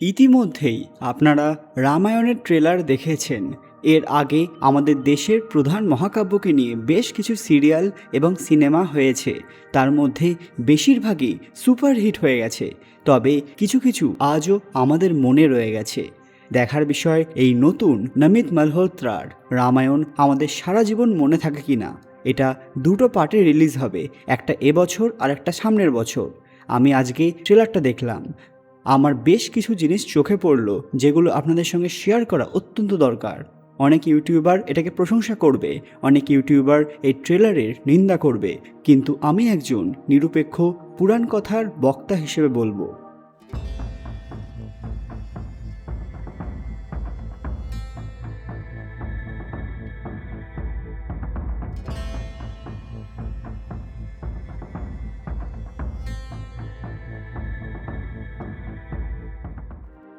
ইতিমধ্যেই আপনারা রামায়ণের ট্রেলার দেখেছেন। এর আগে আমাদের দেশের প্রধান মহাকাব্যকে নিয়ে বেশ কিছু সিরিয়াল এবং সিনেমা হয়েছে, তার মধ্যে বেশিরভাগই সুপারহিট হয়ে গেছে। তবে কিছু কিছু আজও আমাদের মনে রয়ে গেছে। দেখার বিষয় এই নতুন নমিত মালহোত্রার রামায়ণ আমাদের সারা জীবন মনে থাকে কিনা। এটা দুটো পার্টে রিলিজ হবে, একটা এবছর আর একটা সামনের বছর। আমি আজকে ট্রেলারটা দেখলাম, আমার বেশ কিছু জিনিস চোখে পড়লো যেগুলো আপনাদের সঙ্গে শেয়ার করা অত্যন্ত দরকার। অনেক ইউটিউবার এটাকে প্রশংসা করবে, অনেক ইউটিউবার এই ট্রেলারের নিন্দা করবে, কিন্তু আমি একজন নিরপেক্ষ পুরাণ কথার বক্তা হিসেবে বলবো।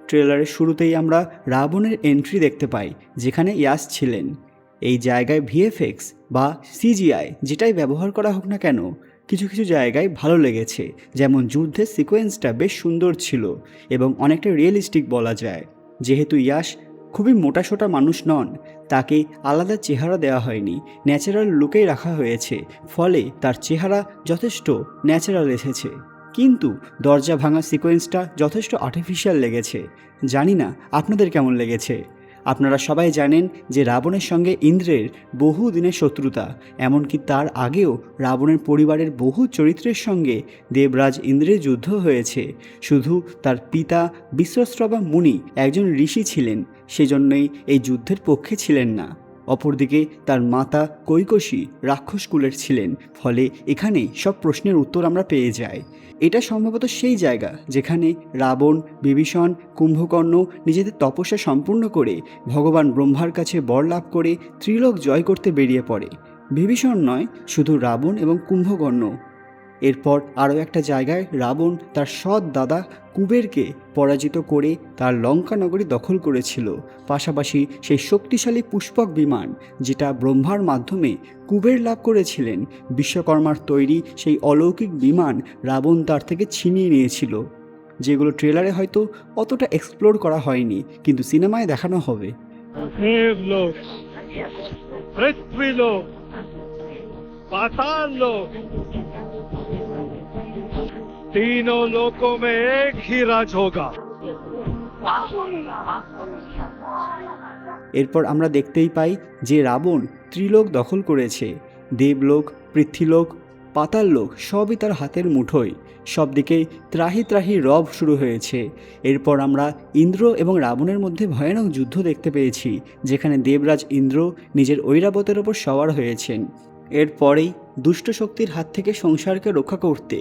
ট্রেলারের শুরুতেই আমরা রাবণের এন্ট্রি দেখতে পাই, যেখানে ইয়াশ ছিলেন। এই জায়গায় ভিএফএক্স বা সিজিআই যেটাই ব্যবহার করা হোক না কেন, কিছু কিছু জায়গায় ভালো লেগেছে। যেমন যুদ্ধের সিকোয়েন্সটা বেশ সুন্দর ছিল এবং অনেকটা রিয়েলিস্টিক বলা যায়। যেহেতু ইয়াশ খুবই মোটাসোটা মানুষ নন, তাকে আলাদা চেহারা দেওয়া হয়নি, ন্যাচারাল লুকেই রাখা হয়েছে, ফলে তার চেহারা যথেষ্ট ন্যাচারাল এসেছে। কিন্তু দরজা ভাঙা সিকোয়েন্সটা যথেষ্ট আর্টিফিশিয়াল লেগেছে। জানি না আপনাদের কেমন লেগেছে। আপনারা সবাই জানেন যে রাবণের সঙ্গে ইন্দ্রের বহু দিনের শত্রুতা, এমনকি তার আগেও রাবণের পরিবারের বহু চরিত্রের সঙ্গে দেবরাজ ইন্দ্রের যুদ্ধ হয়েছে। শুধু তার পিতা বিশ্বস্রবা মুনি একজন ঋষি ছিলেন, সেজন্যই এই যুদ্ধের পক্ষে ছিলেন না। অপরদিকে তার মাতা কৈকসী রাক্ষস কুলের ছিলেন, ফলে এখানে সব প্রশ্নের উত্তর আমরা পেয়ে যাই। এটা সম্ভবত সেই জায়গা যেখানে রাবণ, বিভীষণ, কুম্ভকর্ণ নিজেদের তপস্যা সম্পূর্ণ করে ভগবান ব্রহ্মার কাছে বর লাভ করে ত্রিলোক জয় করতে বেরিয়ে পড়ে। বিভীষণ নয়, শুধু রাবণ এবং কুম্ভকর্ণ। এরপর আরও একটা জায়গায় রাবণ তার সৎ দাদা কুবেরকে পরাজিত করে তার লঙ্কা নগরী দখল করেছিল। পাশাপাশি সেই শক্তিশালী পুষ্পক বিমান, যেটা ব্রহ্মার মাধ্যমে কুবের লাভ করেছিলেন, বিশ্বকর্মার তৈরি সেই অলৌকিক বিমান রাবণ তার থেকে ছিনিয়ে নিয়েছিল, যেগুলো ট্রেলারে হয়তো অতটা এক্সপ্লোর করা হয়নি, কিন্তু সিনেমায় দেখানো হবে। देवलोक, पृथ्वीलोक, पाताल लोक, तीनों लोकों में एक ही राज होगा। এরপর আমরা দেখতেই পাই যে রাবণ ত্রিলোক দখল করেছে। দেবলোক, পৃথ্বীলোক, পাতাললোক সবই তার হাতের মুঠোয়। সব দিকেই ত্রাহি ত্রাহি রব শুরু হয়েছে। এরপর আমরা ইন্দ্র এবং রাবণের মধ্যে ভয়ানক যুদ্ধ দেখতে পেয়েছি, যেখানে দেবরাজ ইন্দ্র নিজের ঐরাবতের ওপর সওয়ার হয়েছেন। এরপরেই দুষ্ট শক্তির হাত থেকে সংসারকে রক্ষা করতে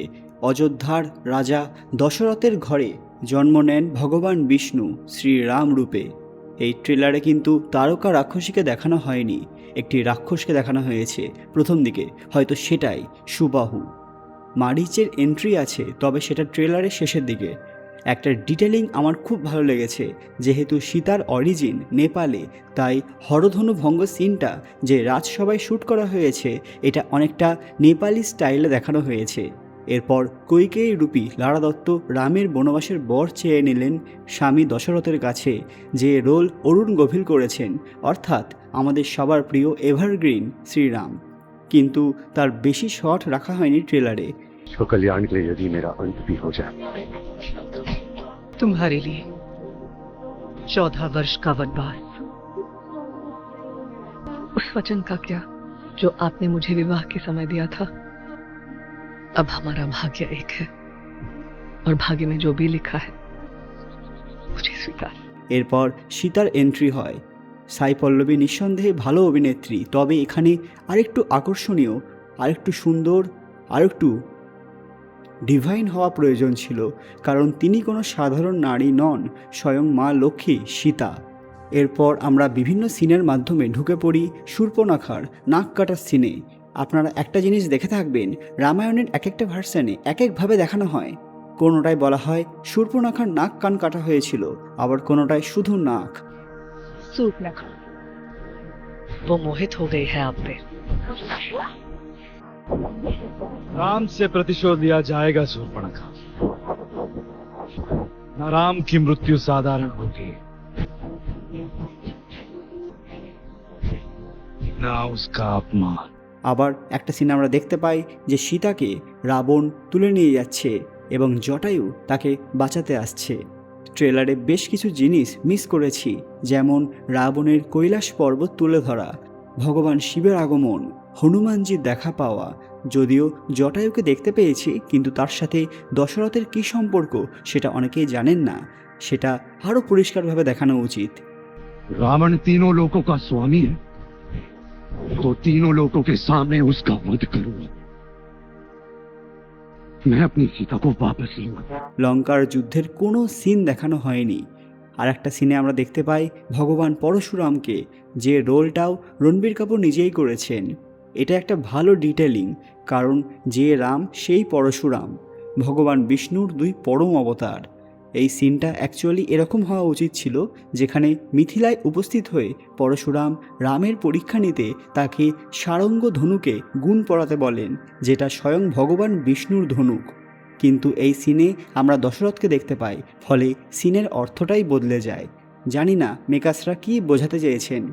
অযোধ্যার রাজা দশরথের ঘরে জন্ম নেন ভগবান বিষ্ণু শ্রীরাম রূপে। এই ট্রেলারে কিন্তু তারকা রাক্ষসীকে দেখানো হয়নি, একটি রাক্ষসকে দেখানো হয়েছে প্রথম দিকে, হয়তো সেটাই সুবাহু। মারিচের এন্ট্রি আছে, তবে সেটা ট্রেলারের শেষের দিকে। একটা ডিটেলিং আমার খুব ভালো লেগেছে, যেহেতু সীতার অরিজিন নেপালে, তাই হরধনু ভঙ্গ সিনটা যে রাজসভায় শ্যুট করা হয়েছে, এটা অনেকটা নেপালি স্টাইলে দেখানো হয়েছে। এরপর কৈকেয়ী রূপী লারা দত্ত রামের বনবাসের বর চেয়ে নিলেন স্বামী দশরথের কাছে, যে রোল অরুণ গভীর করেছেন, অর্থাৎ আমাদের সবার প্রিয় এভারগ্রিন শ্রীরাম। কিন্তু তার বেশি শট রাখা হয়নি ট্রেলারে। तो कल्याण के लिए यदि मेरा अंत भी हो जाए, तुम्हारे लिए 14 वर्ष का वनवास, उस वचन का क्या जो आपने मुझे विवाह के समय दिया था। अब हमारा भाग्य एक है और भाग्य में जो भी लिखा है मुझे स्वीकार। এরপর সীতার এন্ট্রি হয়। সাই পল্লবী নিঃসন্দেহে ভালো অভিনেত্রী, তবে এখানে আরেকটু আকর্ষণীয়, আরেকটু সুন্দর, আরেকটু ডিভাইন হওয়া প্রয়োজন ছিল, কারণ তিনি কোনো সাধারণ নারী নন, স্বয়ং মা লক্ষ্মী সীতা। এরপর আমরা বিভিন্ন সিনের মাধ্যমে ঢুকে পড়ি শূর্পণখার নাক কাটার সিনে। আপনারা একটা জিনিস দেখে থাকবেন, রামায়ণের এক একটা ভার্সানে এক একভাবে দেখানো হয়। কোনোটায় বলা হয় শূর্পণখার নাক কান কাটা হয়েছিল, আবার কোনোটায় শুধু নাক। सूर्पनखा वो मोहित हो गई है आप पे। राम से प्रतिशोध लिया जाएगा शूर्पणखा। राम की मृत्यु साधारण होगी, ना उसका अपमान। আবার একটা সিনে আমরা দেখতে পাই যে সীতাকে রাবণ তুলে নিয়ে যাচ্ছে এবং জটায়ু তাকে বাঁচাতে আসছে। ট্রেলারে বেশ কিছু জিনিস মিস করেছি, যেমন রাবণের কৈলাস পর্বত তুলে ধরা, ভগবান শিবের আগমন, হনুমানজির দেখা পাওয়া। যদিও জটায়ুকে দেখতে পেয়েছি, কিন্তু তার সাথে দশরথের কী সম্পর্ক সেটা অনেকেই জানেন না, সেটা আরও পরিষ্কারভাবে দেখানো উচিত। रावण तीनों लोकों का स्वामी है, तो तीनों लोकों के सामने उसका वध करूंगा। मैं अपनी सीता को वापस लूंगा। লঙ্কার যুদ্ধের কোনো সিন দেখানো হয়নি। আর একটা সিনে আমরা দেখতে পাই ভগবান পরশুরামকে, যে রোলটাও রণবীর কাপুর নিজেই করেছেন। এটা একটা ভালো ডিটেলিং, কারণ যে রাম সেই পরশুরাম, ভগবান বিষ্ণুর দুই পরম অবতার। এই সিনটা অ্যাকচুয়ালি এরকম হওয়া উচিত ছিল, যেখানে মিথিলায় উপস্থিত হয়ে পরশুরাম রামের পরীক্ষা নিতে তাকে সারঙ্গ ধনুকে গুণ পড়াতে বলেন, যেটা স্বয়ং ভগবান বিষ্ণুর ধনুক। কিন্তু এই সিনে আমরা দশরথকে দেখতে পাই, ফলে সিনের অর্থটাই বদলে যায়। জানি না মেকার্সরা কী বোঝাতে চেয়েছেন।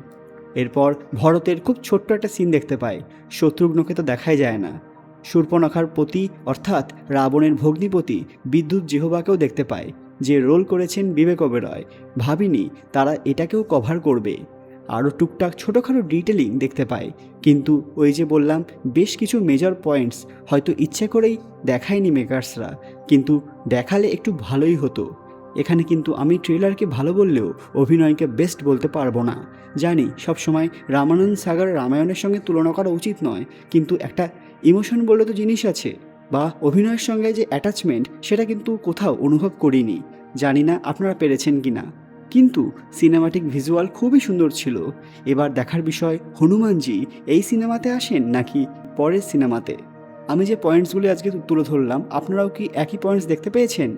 এরপর ভরতের খুব ছোট্ট একটা সিন দেখতে পাই। শত্রুঘ্নকে তো দেখাই যায় না। শূর্পণখার পতি অর্থাৎ রাবণের ভগ্নিপতি বিদ্যুৎ জিহ্বাকেও দেখতে পায়, যে রোল করেছেন বিবেক ওবেরয়। ভাবিনি তারা এটাকেও কভার করবে। আরও টুকটাক ছোটোখাটো ডিটেলিং দেখতে পাই, কিন্তু ওই যে বললাম বেশ কিছু মেজর পয়েন্টস হয়তো ইচ্ছে করেই দেখায়নি মেকার্সরা, কিন্তু দেখালে একটু ভালোই হতো। এখানে কিন্তু আমি ট্রেলারকে ভালো বললেও অভিনয়কে বেস্ট বলতে পারবো না। জানি সবসময় রামানন্দ সাগর রামায়ণের সঙ্গে তুলনা করা উচিত নয়, কিন্তু একটা ইমোশন বলে তো জিনিস আছে, বা অভিনয়ের সঙ্গে যে অ্যাটাচমেন্ট, সেটা কিন্তু কোথাও অনুভব করিনি। জানি না আপনারা পেরেছেন কি না, কিন্তু সিনেমাটিক ভিজুয়াল খুবই সুন্দর ছিল। এবার দেখার বিষয় হনুমানজি এই সিনেমাতে আসেন নাকি পরের সিনেমাতে। আমি যে পয়েন্টসগুলি আজকে তুলে ধরলাম, আপনারাও কি একই পয়েন্টস দেখতে পেয়েছেন?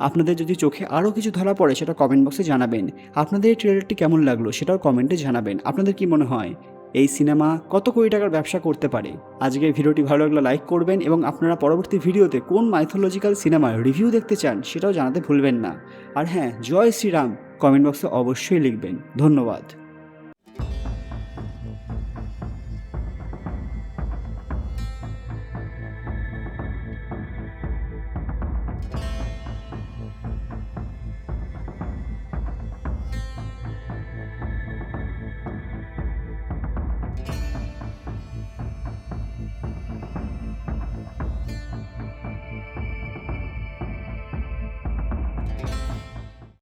আপনাদের যদি চোখে আরও কিছু ধরা পড়ে সেটা কমেন্ট বক্সে জানাবেন। আপনাদের এই ট্রেলারটি কেমন লাগলো সেটাও কমেন্টে জানাবেন। আপনাদের কি মনে হয় এই সিনেমা কত কোটি টাকার ব্যবসা করতে পারে? আজকের ভিডিওটি ভালো লাগলে লাইক করবেন, এবং আপনারা পরবর্তী ভিডিওতে কোন মাইথোলজিক্যাল সিনেমার রিভিউ দেখতে চান সেটাও জানাতে ভুলবেন না। আর হ্যাঁ, জয় শ্রীরাম কমেন্ট বক্সে অবশ্যই লিখবেন। ধন্যবাদ।